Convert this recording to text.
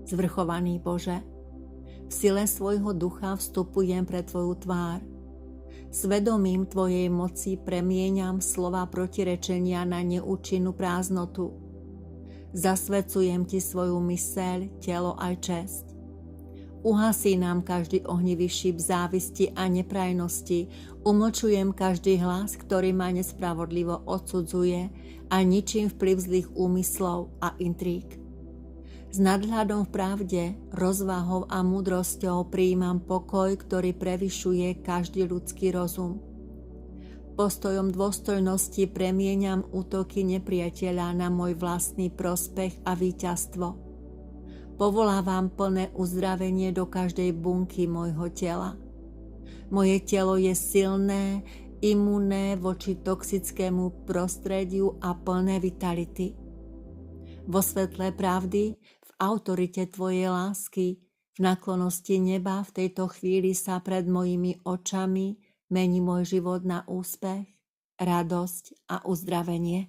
Zvrchovaný Bože, v sile svojho ducha vstupujem pre Tvoju tvár. Svedomím Tvojej moci premieňam slova protirečenia na neúčinnú prázdnotu. Zasvedcujem Ti svoju myseľ, telo aj česť. Uhasí nám každý ohnivý šíp závisti a neprajnosti, umlčujem každý hlas, ktorý ma nespravodlivo odsudzuje a ničím vplyv zlých úmyslov a intríg. S nadhľadom v pravde, rozvahou a múdrosťou prijímam pokoj, ktorý prevyšuje každý ľudský rozum. Postojom dôstojnosti premieňam útoky nepriateľa na môj vlastný prospech a víťazstvo. Povolávam plné uzdravenie do každej bunky môjho tela. Moje telo je silné, imunné voči toxickému prostrediu a plné vitality. Vo svetle pravdy, v autorite Tvojej lásky, v náklonnosti neba v tejto chvíli sa pred mojimi očami mení môj život na úspech, radosť a uzdravenie.